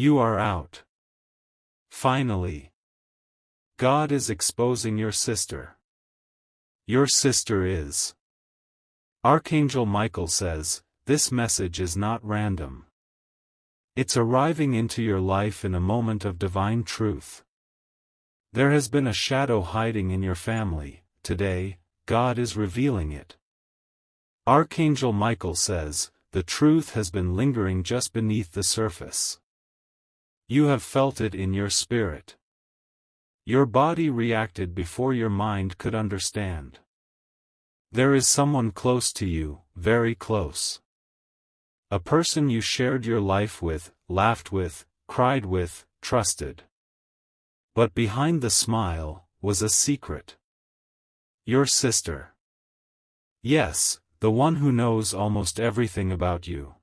You are out. Finally. God is exposing your sister. Your sister is. Archangel Michael says, this message is not random. It's arriving into your life in a moment of divine truth. There has been a shadow hiding in your family. Today, God is revealing it. Archangel Michael says, the truth has been lingering just beneath the surface. You have felt it in your spirit. Your body reacted before your mind could understand. There is someone close to you, very close. A person you shared your life with, laughed with, cried with, trusted. But behind the smile, was a secret. Your sister. Yes, the one who knows almost everything about you.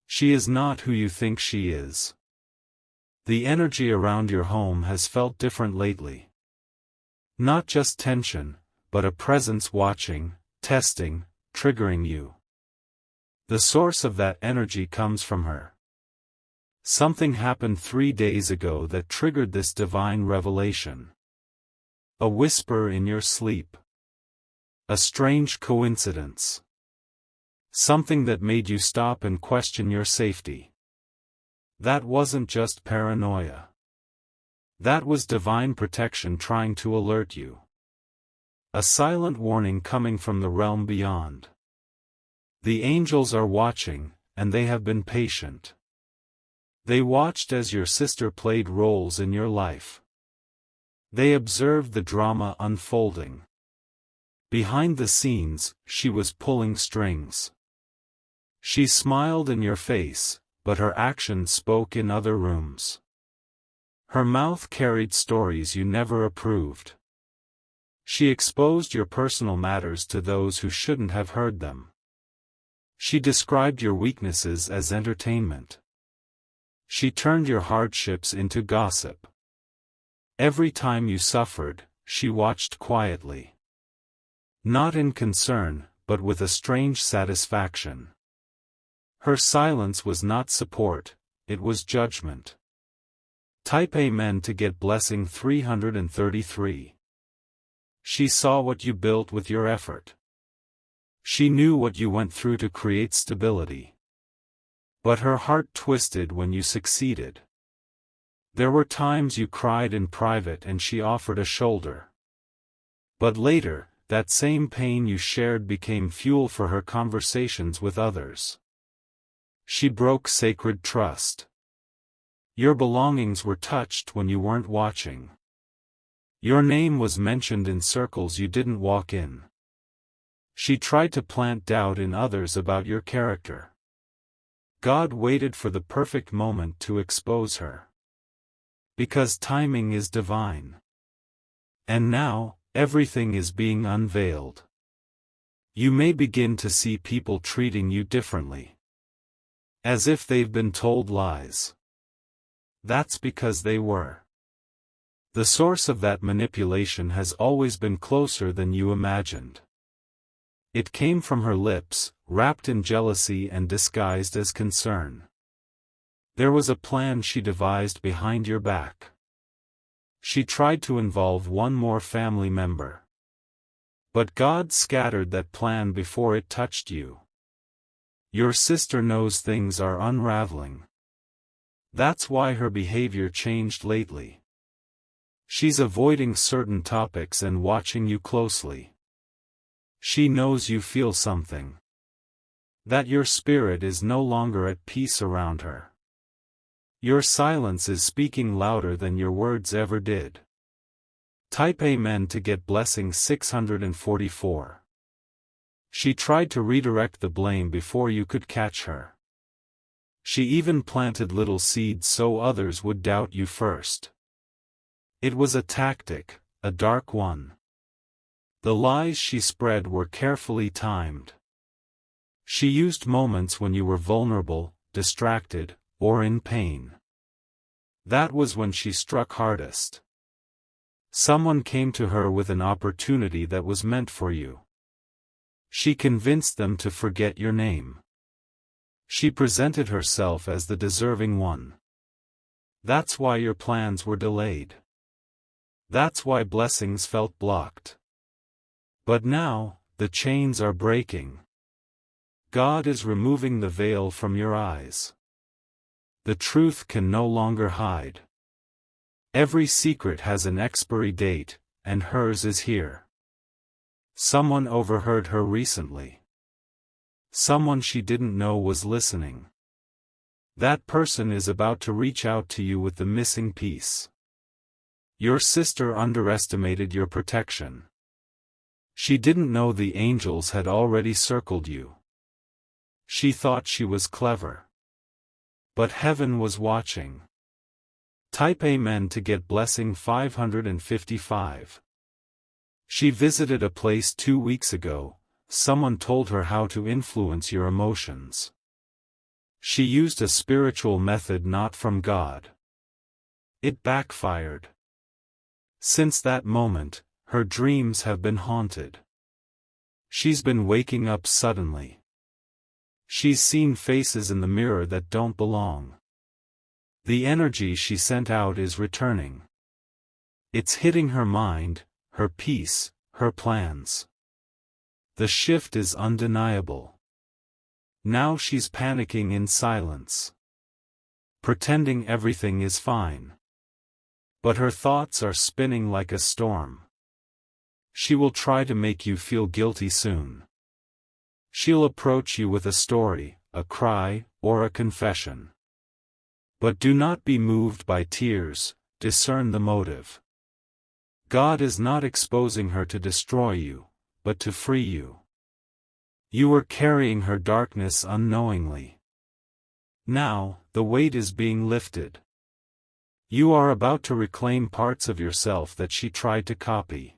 She is not who you think she is. The energy around your home has felt different lately. Not just tension, but a presence watching, testing, triggering you. The source of that energy comes from her. Something happened 3 days ago that triggered this divine revelation. A whisper in your sleep. A strange coincidence. Something that made you stop and question your safety. That wasn't just paranoia. That was divine protection trying to alert you. A silent warning coming from the realm beyond. The angels are watching, and they have been patient. They watched as your sister played roles in your life. They observed the drama unfolding. Behind the scenes, she was pulling strings. She smiled in your face, but her actions spoke in other rooms. Her mouth carried stories you never approved. She exposed your personal matters to those who shouldn't have heard them. She described your weaknesses as entertainment. She turned your hardships into gossip. Every time you suffered, she watched quietly. Not in concern, but with a strange satisfaction. Her silence was not support, it was judgment. Type Amen to get blessing 333. She saw what you built with your effort. She knew what you went through to create stability. But her heart twisted when you succeeded. There were times you cried in private and she offered a shoulder. But later, that same pain you shared became fuel for her conversations with others. She broke sacred trust. Your belongings were touched when you weren't watching. Your name was mentioned in circles you didn't walk in. She tried to plant doubt in others about your character. God waited for the perfect moment to expose her. Because timing is divine. And now, everything is being unveiled. You may begin to see people treating you differently. As if they've been told lies. That's because they were. The source of that manipulation has always been closer than you imagined. It came from her lips, wrapped in jealousy and disguised as concern. There was a plan she devised behind your back. She tried to involve one more family member. But God scattered that plan before it touched you. Your sister knows things are unraveling. That's why her behavior changed lately. She's avoiding certain topics and watching you closely. She knows you feel something. That your spirit is no longer at peace around her. Your silence is speaking louder than your words ever did. Type Amen to get blessing 644. She tried to redirect the blame before you could catch her. She even planted little seeds so others would doubt you first. It was a tactic, a dark one. The lies she spread were carefully timed. She used moments when you were vulnerable, distracted, or in pain. That was when she struck hardest. Someone came to her with an opportunity that was meant for you. She convinced them to forget your name. She presented herself as the deserving one. That's why your plans were delayed. That's why blessings felt blocked. But now, the chains are breaking. God is removing the veil from your eyes. The truth can no longer hide. Every secret has an expiry date, and hers is here. Someone overheard her recently. Someone she didn't know was listening. That person is about to reach out to you with the missing piece. Your sister underestimated your protection. She didn't know the angels had already circled you. She thought she was clever. But heaven was watching. Type Amen to get blessing 555. She visited a place 2 weeks ago. Someone told her how to influence your emotions. She used a spiritual method not from God. It backfired. Since that moment, her dreams have been haunted. She's been waking up suddenly. She's seen faces in the mirror that don't belong. The energy she sent out is returning. It's hitting her mind, her peace, her plans. The shift is undeniable. Now she's panicking in silence. Pretending everything is fine. But her thoughts are spinning like a storm. She will try to make you feel guilty soon. She'll approach you with a story, a cry, or a confession. But do not be moved by tears, discern the motive. God is not exposing her to destroy you, but to free you. You were carrying her darkness unknowingly. Now, the weight is being lifted. You are about to reclaim parts of yourself that she tried to copy.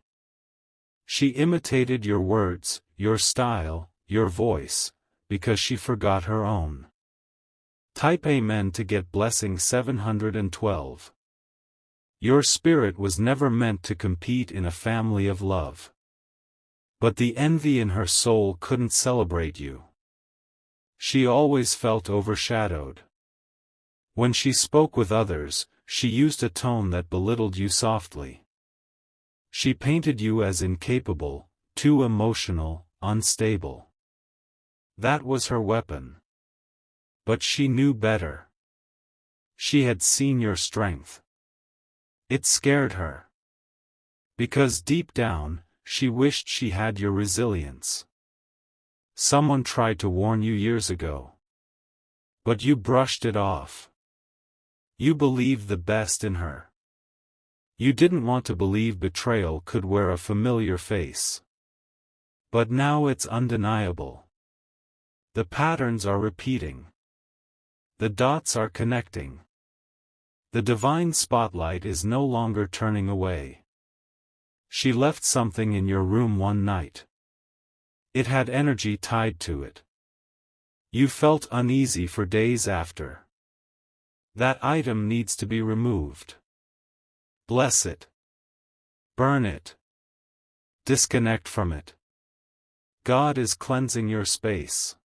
She imitated your words, your style, your voice, because she forgot her own. Type Amen to get blessing 712. Your spirit was never meant to compete in a family of love. But the envy in her soul couldn't celebrate you. She always felt overshadowed. When she spoke with others, she used a tone that belittled you softly. She painted you as incapable, too emotional, unstable. That was her weapon. But she knew better. She had seen your strength. It scared her. Because deep down, she wished she had your resilience. Someone tried to warn you years ago. But you brushed it off. You believed the best in her. You didn't want to believe betrayal could wear a familiar face. But now it's undeniable. The patterns are repeating. The dots are connecting. The divine spotlight is no longer turning away. She left something in your room one night. It had energy tied to it. You felt uneasy for days after. That item needs to be removed. Bless it. Burn it. Disconnect from it. God is cleansing your space.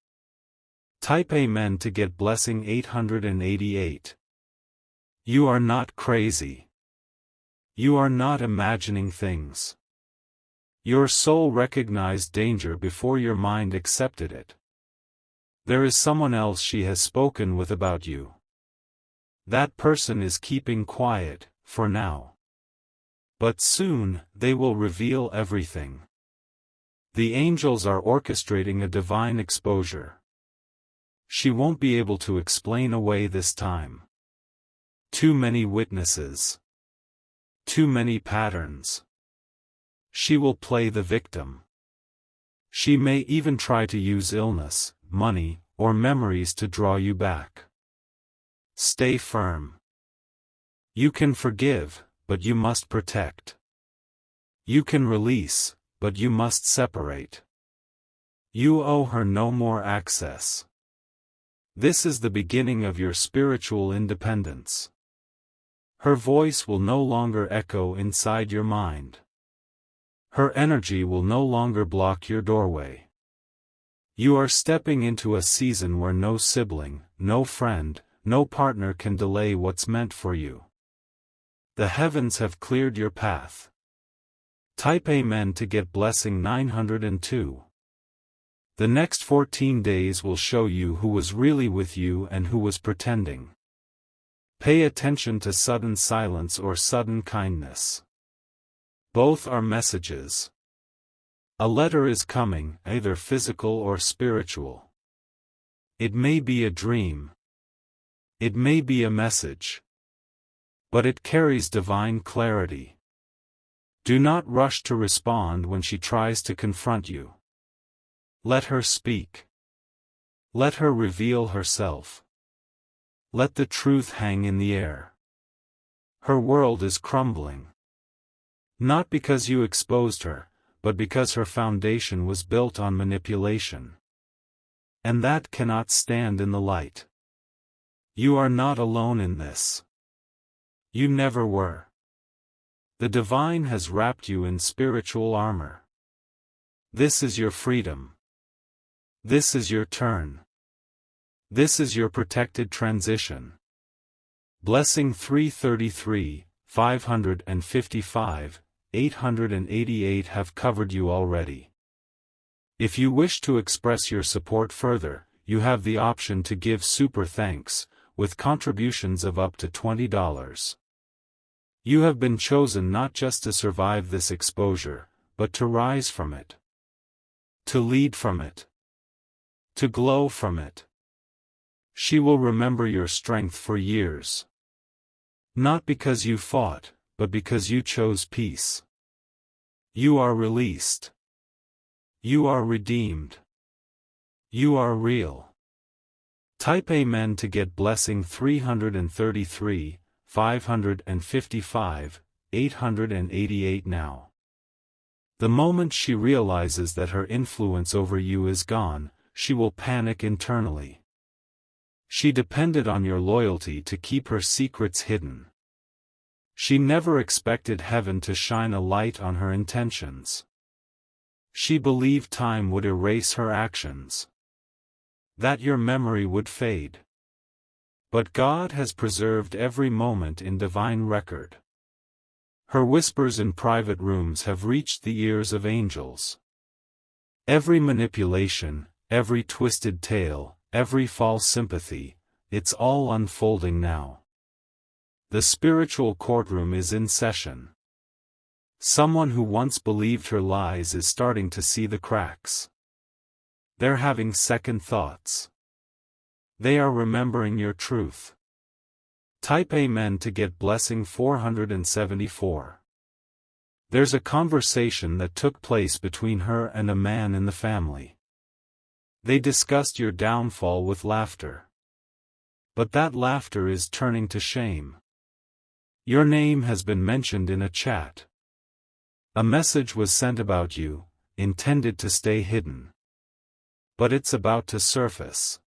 Type Amen to get blessing 888. You are not crazy. You are not imagining things. Your soul recognized danger before your mind accepted it. There is someone else she has spoken with about you. That person is keeping quiet, for now. But soon, they will reveal everything. The angels are orchestrating a divine exposure. She won't be able to explain away this time. Too many witnesses. Too many patterns. She will play the victim. She may even try to use illness, money, or memories to draw you back. Stay firm. You can forgive, but you must protect. You can release, but you must separate. You owe her no more access. This is the beginning of your spiritual independence. Her voice will no longer echo inside your mind. Her energy will no longer block your doorway. You are stepping into a season where no sibling, no friend, no partner can delay what's meant for you. The heavens have cleared your path. Type Amen to get blessing 902. The next 14 days will show you who was really with you and who was pretending. Pay attention to sudden silence or sudden kindness. Both are messages. A letter is coming, either physical or spiritual. It may be a dream. It may be a message. But it carries divine clarity. Do not rush to respond when she tries to confront you. Let her speak. Let her reveal herself. Let the truth hang in the air. Her world is crumbling. Not because you exposed her, but because her foundation was built on manipulation. And that cannot stand in the light. You are not alone in this. You never were. The divine has wrapped you in spiritual armor. This is your freedom. This is your turn. This is your protected transition. Blessing 333, 555, 888 have covered you already. If you wish to express your support further, you have the option to give super thanks, with contributions of up to $20. You have been chosen not just to survive this exposure, but to rise from it. To lead from it. To glow from it. She will remember your strength for years. Not because you fought, but because you chose peace. You are released. You are redeemed. You are real. Type Amen to get blessing 333, 555, 888 now. The moment she realizes that her influence over you is gone, she will panic internally. She depended on your loyalty to keep her secrets hidden. She never expected heaven to shine a light on her intentions. She believed time would erase her actions. That your memory would fade. But God has preserved every moment in divine record. Her whispers in private rooms have reached the ears of angels. Every manipulation, every twisted tale, every false sympathy, it's all unfolding now. The spiritual courtroom is in session. Someone who once believed her lies is starting to see the cracks. They're having second thoughts. They are remembering your truth. Type Amen to get blessing 474. There's a conversation that took place between her and a man in the family. They discussed your downfall with laughter. But that laughter is turning to shame. Your name has been mentioned in a chat. A message was sent about you, intended to stay hidden. But it's about to surface.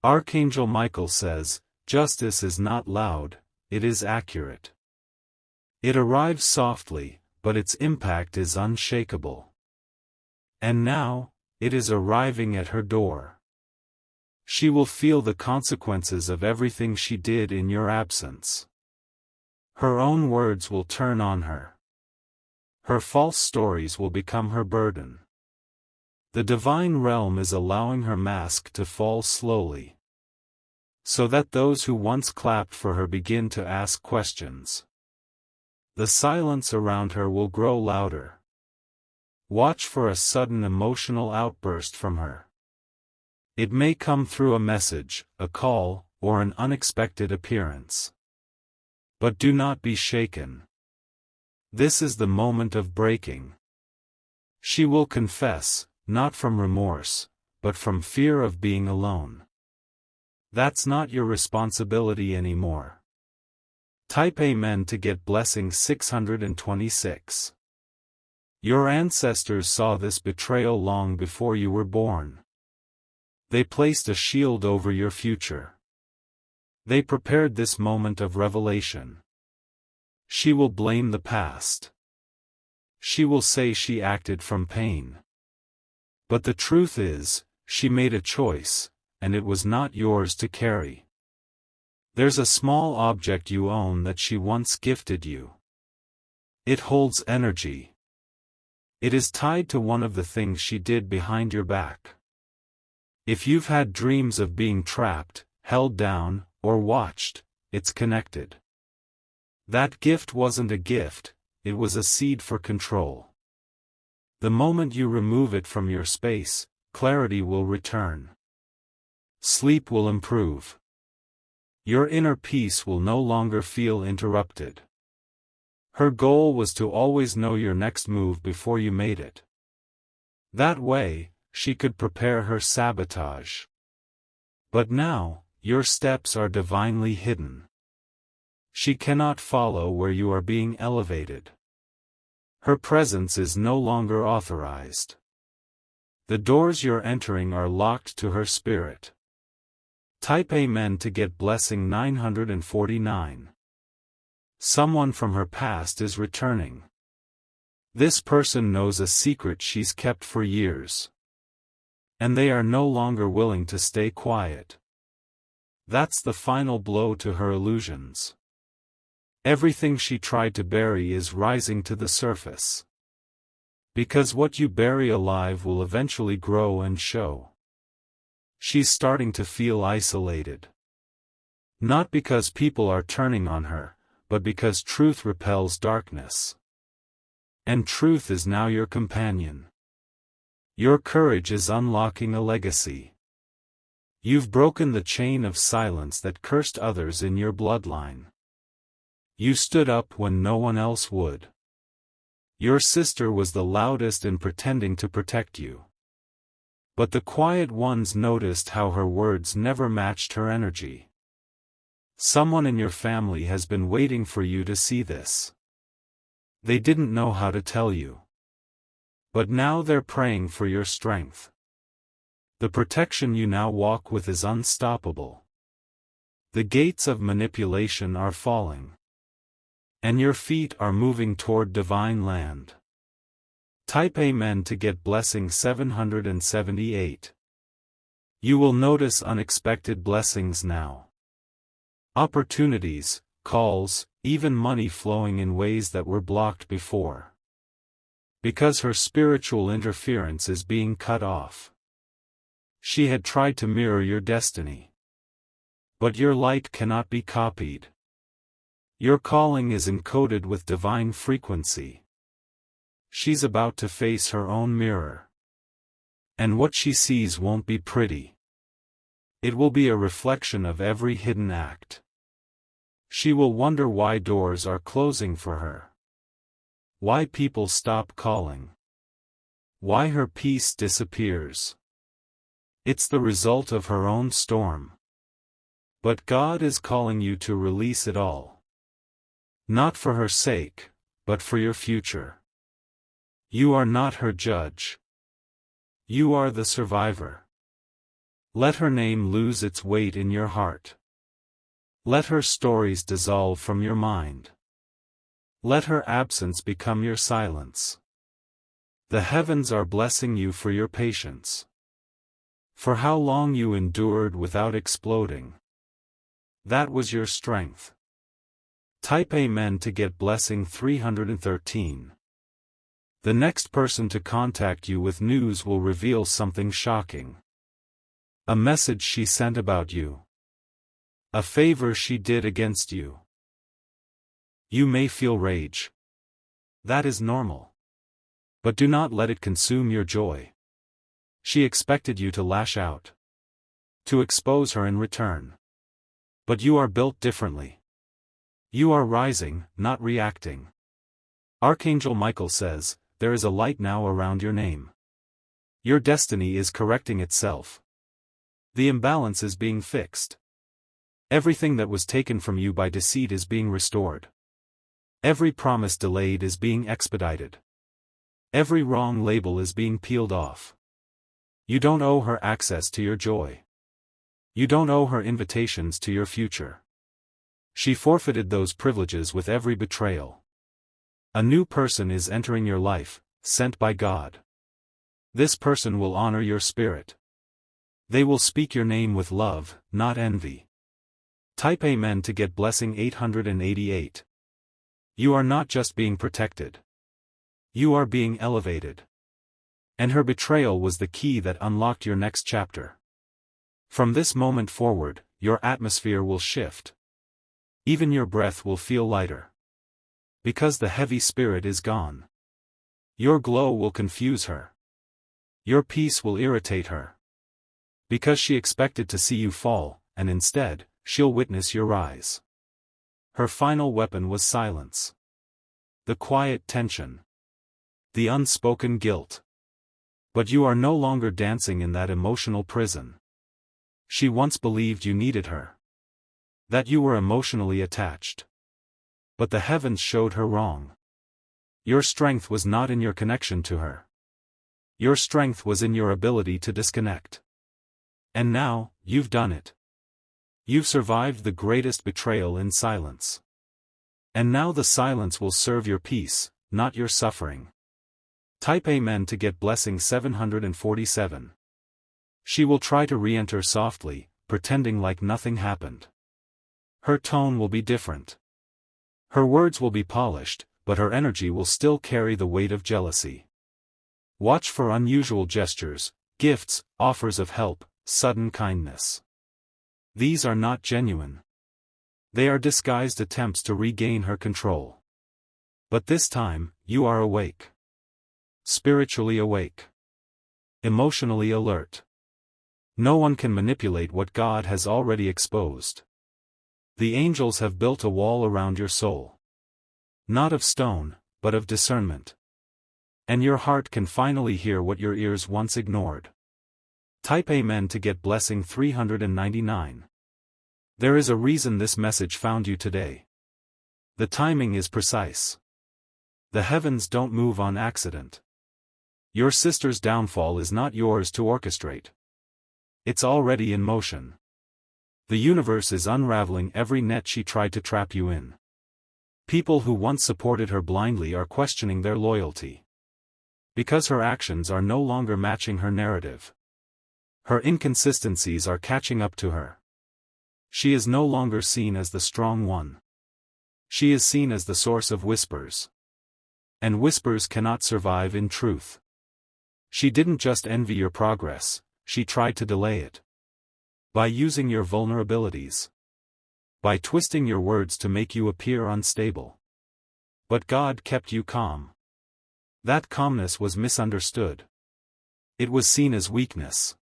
Archangel Michael says, justice is not loud, it is accurate. It arrives softly, but its impact is unshakable. And now, it is arriving at her door. She will feel the consequences of everything she did in your absence. Her own words will turn on her. Her false stories will become her burden. The divine realm is allowing her mask to fall slowly. So that those who once clapped for her begin to ask questions. The silence around her will grow louder. Watch for a sudden emotional outburst from her. It may come through a message, a call, or an unexpected appearance. But do not be shaken. This is the moment of breaking. She will confess, not from remorse, but from fear of being alone. That's not your responsibility anymore. Type Amen to get blessing 626. Your ancestors saw this betrayal long before you were born. They placed a shield over your future. They prepared this moment of revelation. She will blame the past. She will say she acted from pain. But the truth is, she made a choice, and it was not yours to carry. There's a small object you own that she once gifted you. It holds energy. It is tied to one of the things she did behind your back. If you've had dreams of being trapped, held down, or watched, it's connected. That gift wasn't a gift, it was a seed for control. The moment you remove it from your space, clarity will return. Sleep will improve. Your inner peace will no longer feel interrupted. Her goal was to always know your next move before you made it. That way, she could prepare her sabotage. But now, your steps are divinely hidden. She cannot follow where you are being elevated. Her presence is no longer authorized. The doors you're entering are locked to her spirit. Type Amen to get blessing 949. Someone from her past is returning. This person knows a secret she's kept for years. And they are no longer willing to stay quiet. That's the final blow to her illusions. Everything she tried to bury is rising to the surface. Because what you bury alive will eventually grow and show. She's starting to feel isolated. Not because people are turning on her, but because truth repels darkness. And truth is now your companion. Your courage is unlocking a legacy. You've broken the chain of silence that cursed others in your bloodline. You stood up when no one else would. Your sister was the loudest in pretending to protect you. But the quiet ones noticed how her words never matched her energy. Someone in your family has been waiting for you to see this. They didn't know how to tell you. But now they're praying for your strength. The protection you now walk with is unstoppable. The gates of manipulation are falling. And your feet are moving toward divine land. Type Amen to get blessing 778. You will notice unexpected blessings now. Opportunities, calls, even money flowing in ways that were blocked before. Because her spiritual interference is being cut off. She had tried to mirror your destiny. But your light cannot be copied. Your calling is encoded with divine frequency. She's about to face her own mirror. And what she sees won't be pretty. It will be a reflection of every hidden act. She will wonder why doors are closing for her. Why people stop calling. Why her peace disappears. It's the result of her own storm. But God is calling you to release it all. Not for her sake, but for your future. You are not her judge. You are the survivor. Let her name lose its weight in your heart. Let her stories dissolve from your mind. Let her absence become your silence. The heavens are blessing you for your patience. For how long you endured without exploding. That was your strength. Type Amen to get blessing 313. The next person to contact you with news will reveal something shocking. A message she sent about you. A favor she did against you. You may feel rage. That is normal. But do not let it consume your joy. She expected you to lash out. To expose her in return. But you are built differently. You are rising, not reacting. Archangel Michael says, there is a light now around your name. Your destiny is correcting itself. The imbalance is being fixed. Everything that was taken from you by deceit is being restored. Every promise delayed is being expedited. Every wrong label is being peeled off. You don't owe her access to your joy. You don't owe her invitations to your future. She forfeited those privileges with every betrayal. A new person is entering your life, sent by God. This person will honor your spirit. They will speak your name with love, not envy. Type Amen to get blessing 888. You are not just being protected. You are being elevated. And her betrayal was the key that unlocked your next chapter. From this moment forward, your atmosphere will shift. Even your breath will feel lighter. Because the heavy spirit is gone. Your glow will confuse her. Your peace will irritate her. Because she expected to see you fall, and instead, she'll witness your rise. Her final weapon was silence. The quiet tension. The unspoken guilt. But you are no longer dancing in that emotional prison. She once believed you needed her. That you were emotionally attached. But the heavens showed her wrong. Your strength was not in your connection to her. Your strength was in your ability to disconnect. And now, you've done it. You've survived the greatest betrayal in silence. And now the silence will serve your peace, not your suffering. Type Amen to get blessing 747. She will try to re-enter softly, pretending like nothing happened. Her tone will be different. Her words will be polished, but her energy will still carry the weight of jealousy. Watch for unusual gestures, gifts, offers of help, sudden kindness. These are not genuine. They are disguised attempts to regain her control. But this time, you are awake. Spiritually awake. Emotionally alert. No one can manipulate what God has already exposed. The angels have built a wall around your soul. Not of stone, but of discernment. And your heart can finally hear what your ears once ignored. Type Amen to get blessing 399. There is a reason this message found you today. The timing is precise. The heavens don't move on accident. Your sister's downfall is not yours to orchestrate. It's already in motion. The universe is unraveling every net she tried to trap you in. People who once supported her blindly are questioning their loyalty. Because her actions are no longer matching her narrative. Her inconsistencies are catching up to her. She is no longer seen as the strong one. She is seen as the source of whispers. And whispers cannot survive in truth. She didn't just envy your progress, she tried to delay it. By using your vulnerabilities. By twisting your words to make you appear unstable. But God kept you calm. That calmness was misunderstood. It was seen as weakness.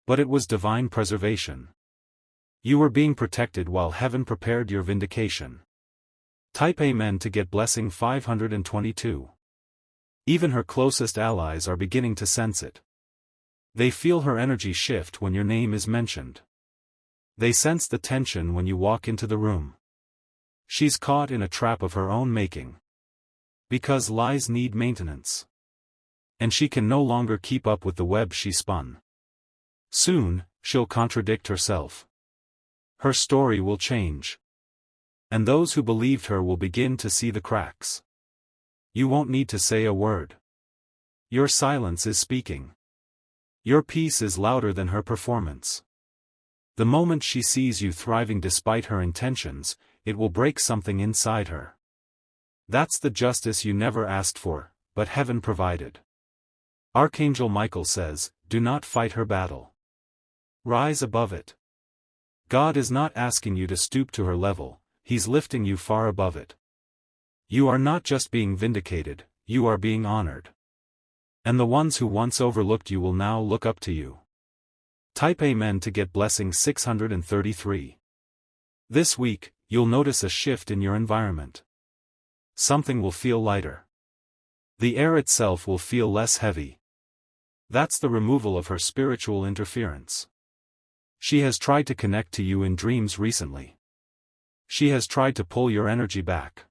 But it was divine preservation. You were being protected while heaven prepared your vindication. Type Amen to get blessing 522. Even her closest allies are beginning to sense it. They feel her energy shift when your name is mentioned. They sense the tension when you walk into the room. She's caught in a trap of her own making. Because lies need maintenance. And she can no longer keep up with the web she spun. Soon, she'll contradict herself. Her story will change. And those who believed her will begin to see the cracks. You won't need to say a word. Your silence is speaking. Your peace is louder than her performance. The moment she sees you thriving despite her intentions, it will break something inside her. That's the justice you never asked for, but heaven provided. Archangel Michael says, do not fight her battle. Rise above it. God is not asking you to stoop to her level, He's lifting you far above it. You are not just being vindicated, you are being honored. And the ones who once overlooked you will now look up to you. Type Amen to get blessing 633. This week, you'll notice a shift in your environment. Something will feel lighter. The air itself will feel less heavy. That's the removal of her spiritual interference. She has tried to connect to you in dreams recently. She has tried to pull your energy back.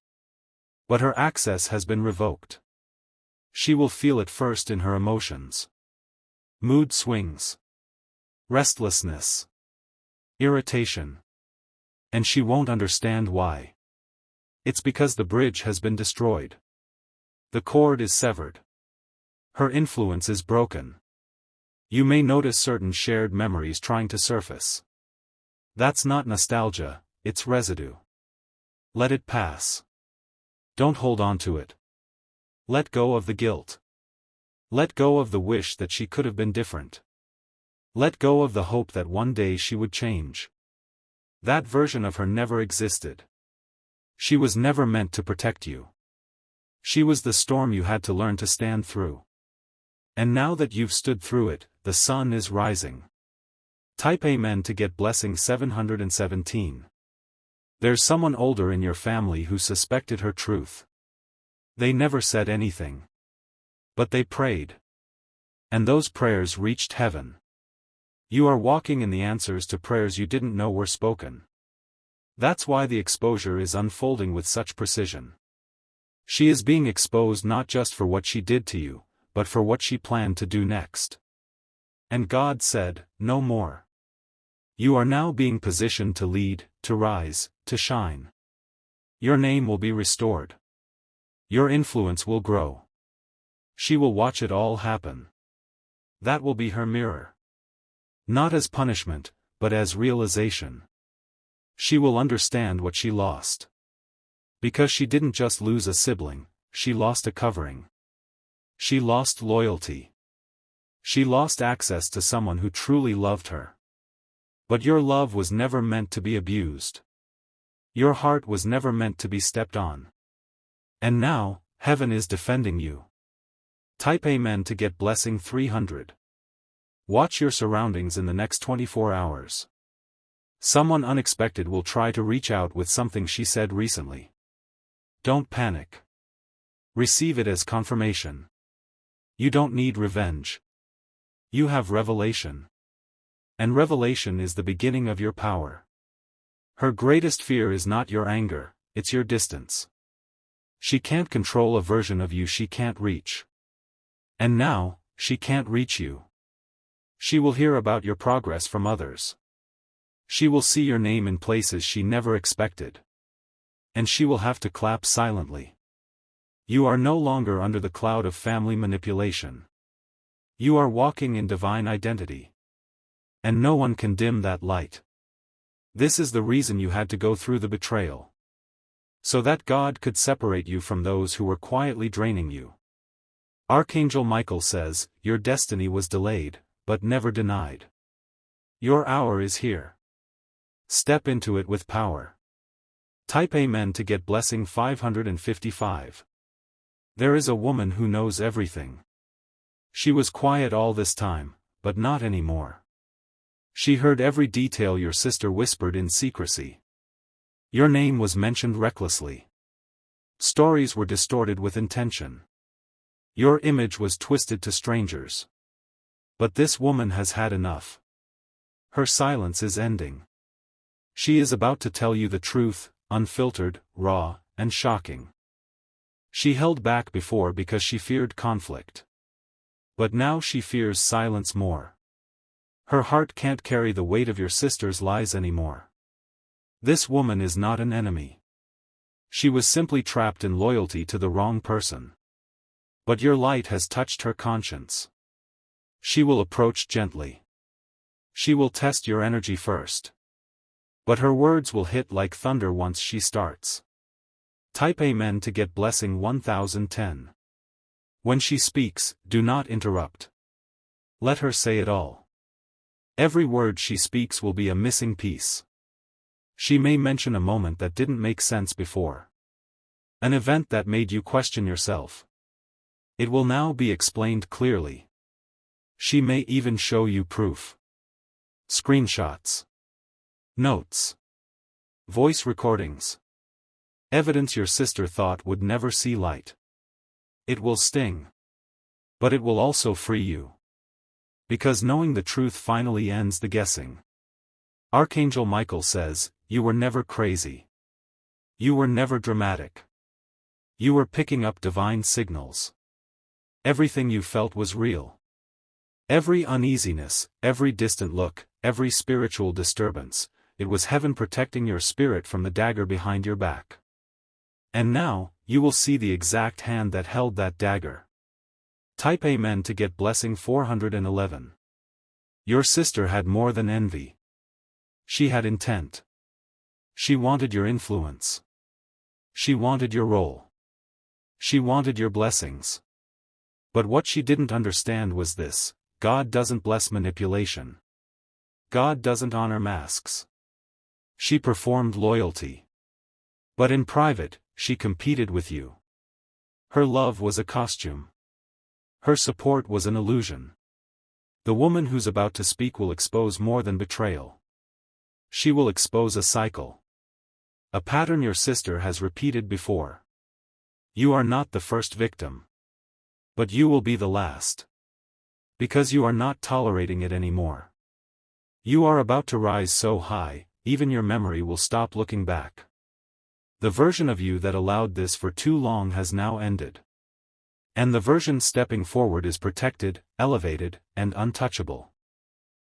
But her access has been revoked. She will feel it first in her emotions. Mood swings. Restlessness. Irritation. And she won't understand why. It's because the bridge has been destroyed. The cord is severed. Her influence is broken. You may notice certain shared memories trying to surface. That's not nostalgia, it's residue. Let it pass. Don't hold on to it. Let go of the guilt. Let go of the wish that she could have been different. Let go of the hope that one day she would change. That version of her never existed. She was never meant to protect you. She was the storm you had to learn to stand through. And now that you've stood through it, the sun is rising. Type Amen to get blessing 717. There's someone older in your family who suspected her truth. They never said anything. But they prayed. And those prayers reached heaven. You are walking in the answers to prayers you didn't know were spoken. That's why the exposure is unfolding with such precision. She is being exposed not just for what she did to you, but for what she planned to do next. And God said, no more. You are now being positioned to lead, to rise, to shine. Your name will be restored. Your influence will grow. She will watch it all happen. That will be her mirror. Not as punishment, but as realization. She will understand what she lost. Because she didn't just lose a sibling, she lost a covering. She lost loyalty. She lost access to someone who truly loved her. But your love was never meant to be abused. Your heart was never meant to be stepped on. And now, heaven is defending you. Type Amen to get blessing 300. Watch your surroundings in the next 24 hours. Someone unexpected will try to reach out with something she said recently. Don't panic. Receive it as confirmation. You don't need revenge. You have revelation. And revelation is the beginning of your power. Her greatest fear is not your anger, it's your distance. She can't control a version of you she can't reach. And now, she can't reach you. She will hear about your progress from others. She will see your name in places she never expected. And she will have to clap silently. You are no longer under the cloud of family manipulation. You are walking in divine identity. And no one can dim that light. This is the reason you had to go through the betrayal. So that God could separate you from those who were quietly draining you. Archangel Michael says, your destiny was delayed, but never denied. Your hour is here. Step into it with power. Type Amen to get blessing 555. There is a woman who knows everything. She was quiet all this time, but not anymore. She heard every detail your sister whispered in secrecy. Your name was mentioned recklessly. Stories were distorted with intention. Your image was twisted to strangers. But this woman has had enough. Her silence is ending. She is about to tell you the truth, unfiltered, raw, and shocking. She held back before because she feared conflict. But now she fears silence more. Her heart can't carry the weight of your sister's lies anymore. This woman is not an enemy. She was simply trapped in loyalty to the wrong person. But your light has touched her conscience. She will approach gently. She will test your energy first. But her words will hit like thunder once she starts. Type Amen to get blessing 1010. When she speaks, do not interrupt. Let her say it all. Every word she speaks will be a missing piece. She may mention a moment that didn't make sense before. An event that made you question yourself. It will now be explained clearly. She may even show you proof. Screenshots. Notes. Voice recordings. Evidence your sister thought would never see light. It will sting. But it will also free you. Because knowing the truth finally ends the guessing. Archangel Michael says, you were never crazy. You were never dramatic. You were picking up divine signals. Everything you felt was real. Every uneasiness, every distant look, every spiritual disturbance, it was heaven protecting your spirit from the dagger behind your back. And now, you will see the exact hand that held that dagger. Type Amen to get blessing 411. Your sister had more than envy. She had intent. She wanted your influence. She wanted your role. She wanted your blessings. But what she didn't understand was this: God doesn't bless manipulation. God doesn't honor masks. She performed loyalty. But in private, she competed with you. Her love was a costume. Her support was an illusion. The woman who's about to speak will expose more than betrayal. She will expose a cycle. A pattern your sister has repeated before. You are not the first victim. But you will be the last. Because you are not tolerating it anymore. You are about to rise so high, even your memory will stop looking back. The version of you that allowed this for too long has now ended. And the version stepping forward is protected, elevated, and untouchable.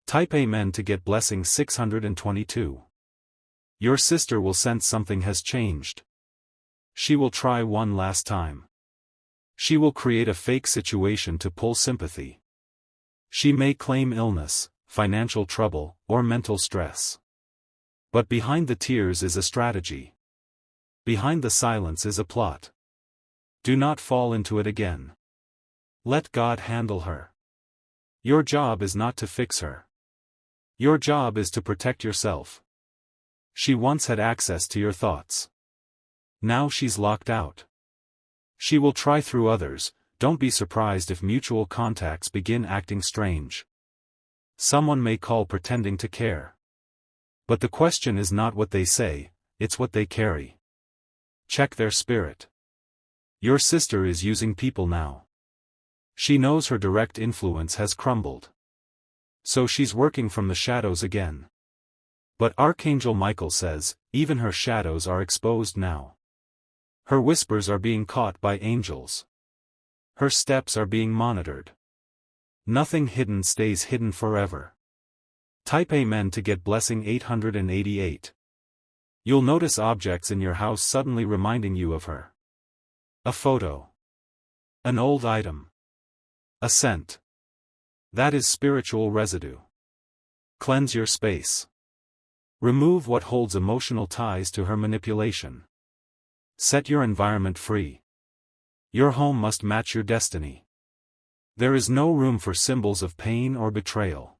Type Amen to get blessing 622. Your sister will sense something has changed. She will try one last time. She will create a fake situation to pull sympathy. She may claim illness, financial trouble, or mental stress. But behind the tears is a strategy. Behind the silence is a plot. Do not fall into it again. Let God handle her. Your job is not to fix her. Your job is to protect yourself. She once had access to your thoughts. Now she's locked out. She will try through others. Don't be surprised if mutual contacts begin acting strange. Someone may call pretending to care. But the question is not what they say, it's what they carry. Check their spirit. Your sister is using people now. She knows her direct influence has crumbled. So she's working from the shadows again. But Archangel Michael says, even her shadows are exposed now. Her whispers are being caught by angels. Her steps are being monitored. Nothing hidden stays hidden forever. Type Amen to get blessing 888. You'll notice objects in your house suddenly reminding you of her. A photo. An old item. A scent. That is spiritual residue. Cleanse your space. Remove what holds emotional ties to her manipulation. Set your environment free. Your home must match your destiny. There is no room for symbols of pain or betrayal.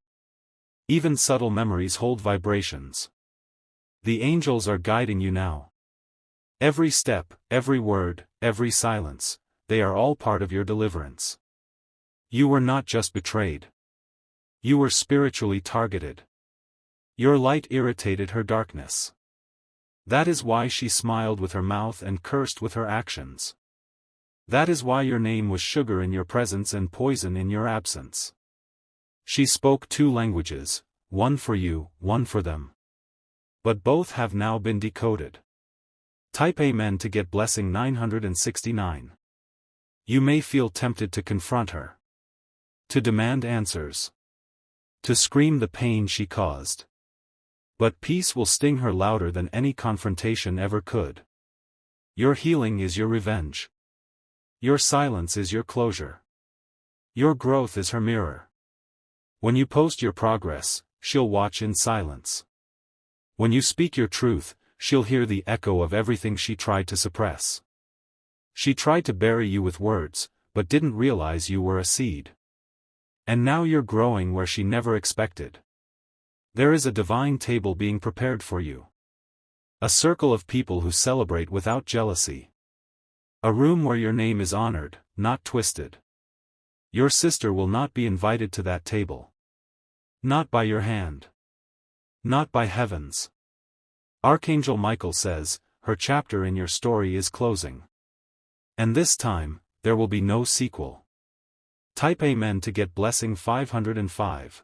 Even subtle memories hold vibrations. The angels are guiding you now. Every step, every word, every silence, they are all part of your deliverance. You were not just betrayed. You were spiritually targeted. Your light irritated her darkness. That is why she smiled with her mouth and cursed with her actions. That is why your name was sugar in your presence and poison in your absence. She spoke two languages, one for you, one for them. But both have now been decoded. Type Amen to get blessing 969. You may feel tempted to confront her. To demand answers. To scream the pain she caused. But peace will sting her louder than any confrontation ever could. Your healing is your revenge. Your silence is your closure. Your growth is her mirror. When you post your progress, she'll watch in silence. When you speak your truth, she'll hear the echo of everything she tried to suppress. She tried to bury you with words, but didn't realize you were a seed. And now you're growing where she never expected. There is a divine table being prepared for you. A circle of people who celebrate without jealousy. A room where your name is honored, not twisted. Your sister will not be invited to that table. Not by your hand. Not by heavens. Archangel Michael says, her chapter in your story is closing. And this time, there will be no sequel. Type Amen to get blessing 505.